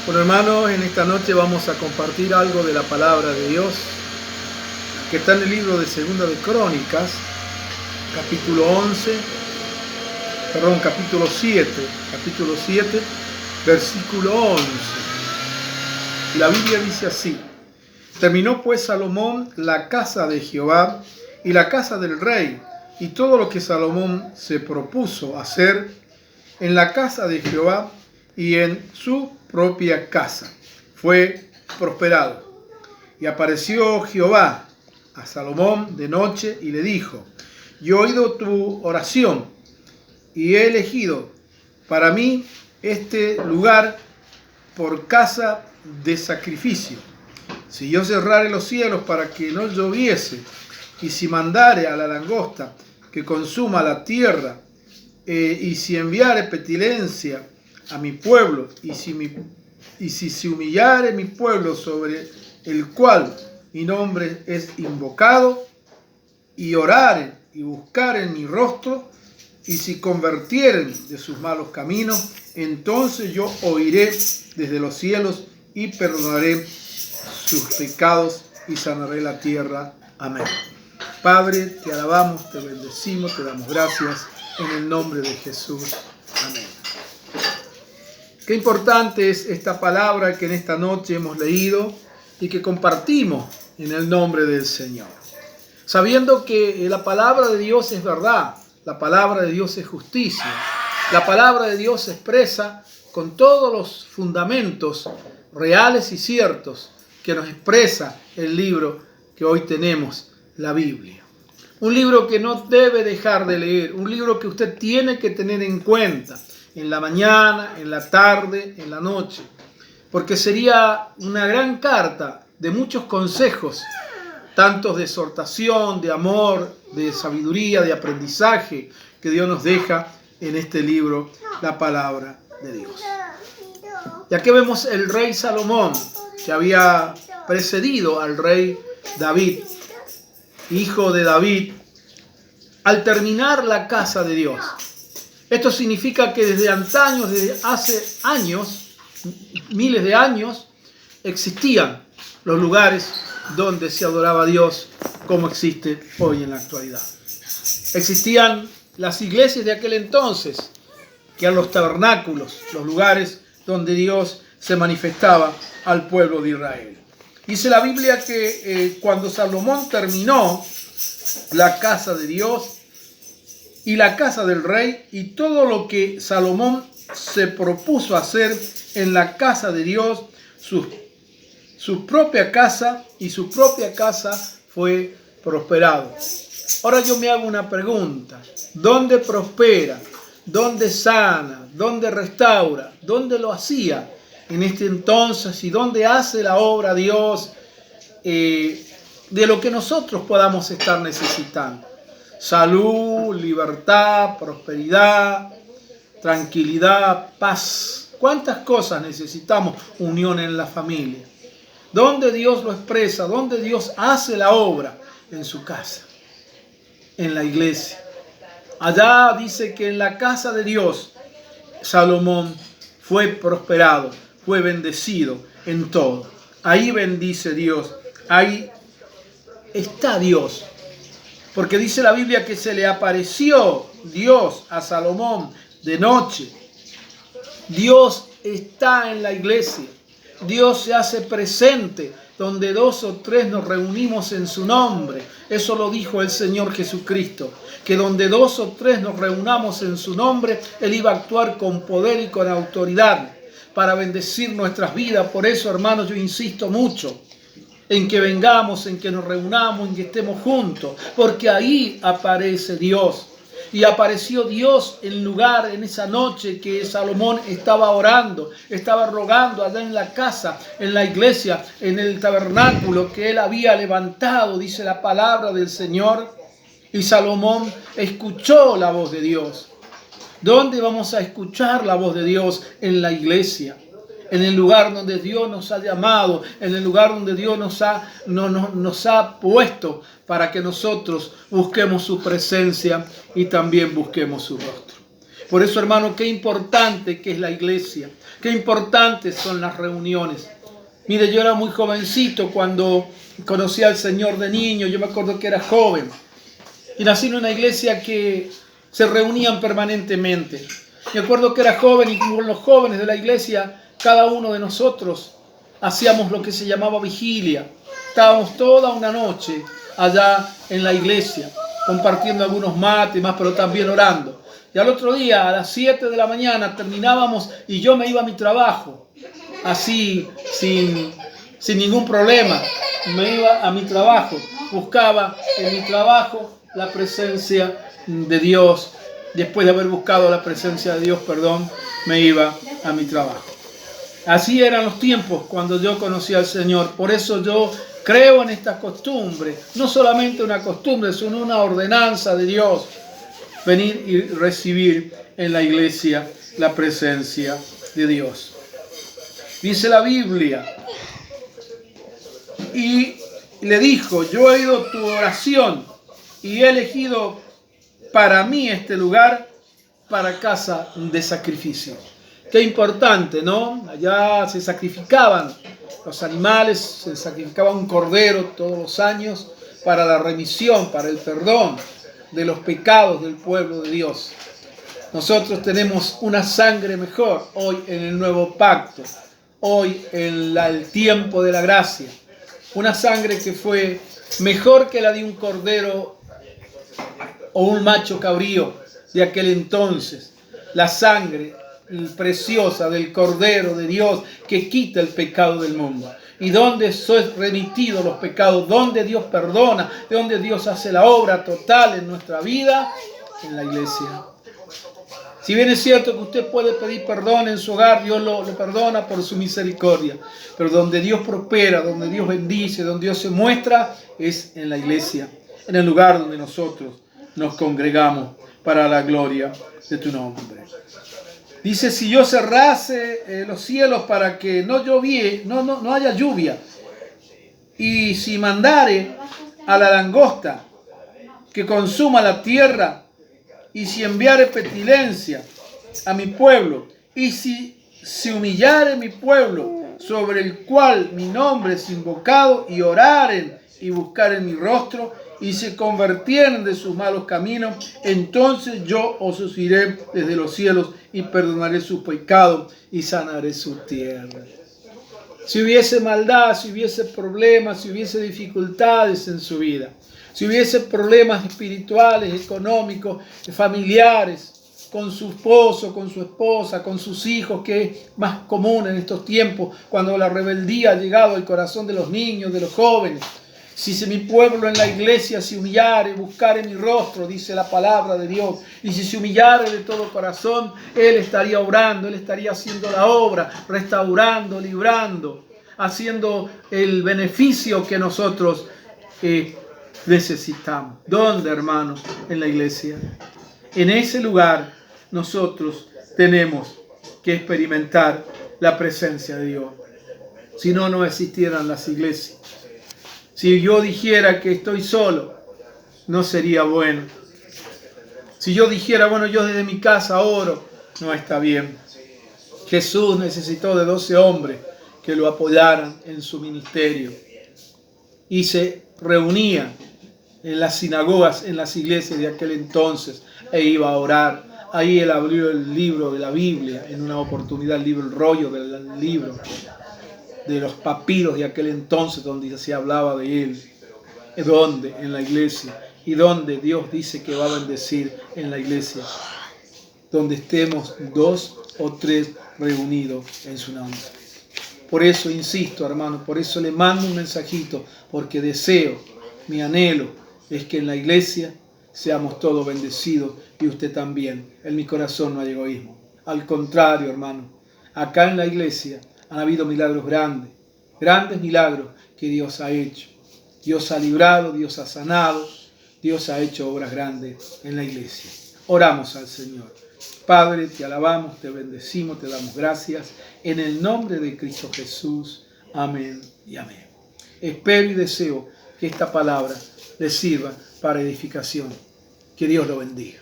Bueno, hermanos, en esta noche vamos a compartir algo de la palabra de Dios que está en el libro de Segunda de Crónicas, capítulo 7, versículo 11. Y la Biblia dice así: terminó pues Salomón la casa de Jehová y la casa del rey, y todo lo que Salomón se propuso hacer en la casa de Jehová y en su propia casa fue prosperado. Y apareció Jehová a Salomón de noche y le dijo: yo he oído tu oración y he elegido para mí este lugar por casa de sacrificio. Si yo cerrare los cielos para que no lloviese, y si mandare a la langosta que consuma la tierra, y si enviare pestilencia a mi pueblo, y si se humillare mi pueblo sobre el cual mi nombre es invocado, y oraren y buscaren mi rostro, y si convirtieren de sus malos caminos, entonces yo oiré desde los cielos y perdonaré sus pecados y sanaré la tierra. Amén. Padre, te alabamos, te bendecimos, te damos gracias en el nombre de Jesús. Amén. Qué importante es esta palabra que en esta noche hemos leído y que compartimos en el nombre del Señor. Sabiendo que la palabra de Dios es verdad, la palabra de Dios es justicia, la palabra de Dios expresa con todos los fundamentos reales y ciertos que nos expresa el libro que hoy tenemos, la Biblia. Un libro que no debe dejar de leer, un libro que usted tiene que tener en cuenta en la mañana, en la tarde, en la noche, porque sería una gran carta de muchos consejos, tantos de exhortación, de amor, de sabiduría, de aprendizaje que Dios nos deja en este libro, la palabra de Dios. Y aquí vemos el rey Salomón, que había precedido al rey David, hijo de David, al terminar la casa de Dios. Esto significa que desde antaño, desde hace años, miles de años, existían los lugares donde se adoraba a Dios como existe hoy en la actualidad. Existían las iglesias de aquel entonces, que eran los tabernáculos, los lugares donde Dios se manifestaba al pueblo de Israel. Dice la Biblia que cuando Salomón terminó la casa de Dios y la casa del rey y todo lo que Salomón se propuso hacer en la casa de Dios, su propia casa fue prosperado. Ahora yo me hago una pregunta: ¿dónde prospera? ¿Dónde sana? ¿Dónde restaura? ¿Dónde lo hacía en este entonces? ¿Y dónde hace la obra Dios de lo que nosotros podamos estar necesitando? Salud, libertad, prosperidad, tranquilidad, paz. ¿Cuántas cosas necesitamos? Unión en la familia. ¿Dónde Dios lo expresa? ¿Dónde Dios hace la obra? En su casa, en la iglesia. Allá dice que en la casa de Dios Salomón fue prosperado, fue bendecido en todo. Ahí bendice Dios, ahí está Dios. Porque dice la Biblia que se le apareció Dios a Salomón de noche. Dios está en la iglesia. Dios se hace presente donde 2 o 3 nos reunimos en su nombre. Eso lo dijo el Señor Jesucristo, que donde 2 o 3 nos reunamos en su nombre, Él iba a actuar con poder y con autoridad para bendecir nuestras vidas. Por eso, hermanos, yo insisto mucho en que vengamos, en que nos reunamos, en que estemos juntos, porque ahí aparece Dios. Y apareció Dios en esa noche que Salomón estaba orando, estaba rogando allá en la casa, en la iglesia, en el tabernáculo que él había levantado, dice la palabra del Señor. Y Salomón escuchó la voz de Dios. ¿Dónde vamos a escuchar la voz de Dios? En la iglesia. En el lugar donde Dios nos ha llamado, en el lugar donde Dios nos ha puesto para que nosotros busquemos su presencia y también busquemos su rostro. Por eso, hermano, qué importante que es la iglesia, qué importantes son las reuniones. Mire, yo era muy jovencito cuando conocí al Señor de niño, yo me acuerdo que era joven. Y nací en una iglesia que se reunían permanentemente. Me acuerdo que era joven y con los jóvenes de la iglesia, cada uno de nosotros hacíamos lo que se llamaba vigilia. Estábamos toda una noche allá en la iglesia, compartiendo algunos mates, pero también orando. Y al otro día, a las 7 de la mañana, terminábamos y yo me iba a mi trabajo, así, sin ningún problema. Me iba a mi trabajo, buscaba en mi trabajo la presencia de Dios. Después de haber buscado la presencia de Dios, me iba a mi trabajo. Así eran los tiempos cuando yo conocí al Señor. Por eso yo creo en esta costumbre, no solamente una costumbre, sino una ordenanza de Dios. Venir y recibir en la iglesia la presencia de Dios. Dice la Biblia, y le dijo, yo he oído tu oración y he elegido para mí este lugar para casa de sacrificio. Qué importante, ¿no? Allá se sacrificaban los animales, se sacrificaba un cordero todos los años para la remisión, para el perdón de los pecados del pueblo de Dios. Nosotros tenemos una sangre mejor hoy en el nuevo pacto, hoy en el tiempo de la gracia. Una sangre que fue mejor que la de un cordero o un macho cabrío de aquel entonces. La sangre preciosa del Cordero de Dios que quita el pecado del mundo. Y donde son remitidos los pecados, donde Dios perdona, donde Dios hace la obra total en nuestra vida, en la iglesia. Si bien es cierto que usted puede pedir perdón en su hogar, Dios lo perdona por su misericordia. Pero donde Dios prospera, donde Dios bendice, donde Dios se muestra, es en la iglesia, en el lugar donde nosotros nos congregamos para la gloria de tu nombre. Dice, si yo cerrase los cielos para que no haya lluvia, y si mandare a la langosta que consuma la tierra, y si enviare pestilencia a mi pueblo, y si se humillare mi pueblo, sobre el cual mi nombre es invocado, y oraren y buscaren mi rostro, y se convirtieren de sus malos caminos, entonces yo os oiré desde los cielos y perdonaré sus pecados y sanaré su tierra. Si hubiese maldad, si hubiese problemas, si hubiese dificultades en su vida, si hubiese problemas espirituales, económicos, familiares, con su esposo, con su esposa, con sus hijos, que es más común en estos tiempos, cuando la rebeldía ha llegado al corazón de los niños, de los jóvenes. Si mi pueblo en la iglesia se humillare, buscare mi rostro, dice la palabra de Dios, y si se humillare de todo corazón, Él estaría obrando, Él estaría haciendo la obra, restaurando, librando, haciendo el beneficio que nosotros necesitamos. ¿Dónde, hermanos? En la iglesia. En ese lugar nosotros tenemos que experimentar la presencia de Dios. Si no, no existieran las iglesias. Si yo dijera que estoy solo, no sería bueno. Si yo dijera, bueno, yo desde mi casa oro, no está bien. Jesús necesitó de 12 hombres que lo apoyaran en su ministerio. Y se reunían en las sinagogas, en las iglesias de aquel entonces, e iba a orar. Ahí él abrió el libro de la Biblia, en una oportunidad el rollo del libro de los papiros de aquel entonces, donde se hablaba de él. ¿Dónde? En la iglesia. ¿Y donde Dios dice que va a bendecir? En la iglesia. Donde estemos 2 o 3 reunidos en su nombre. Por eso insisto, hermano, por eso le mando un mensajito, porque deseo, mi anhelo es que en la iglesia seamos todos bendecidos y usted también. En mi corazón no hay egoísmo. Al contrario, hermano, acá en la iglesia han habido milagros grandes, grandes milagros que Dios ha hecho. Dios ha librado, Dios ha sanado, Dios ha hecho obras grandes en la iglesia. Oramos al Señor. Padre, te alabamos, te bendecimos, te damos gracias. En el nombre de Cristo Jesús. Amén y amén. Espero y deseo que esta palabra les sirva para edificación. Que Dios lo bendiga.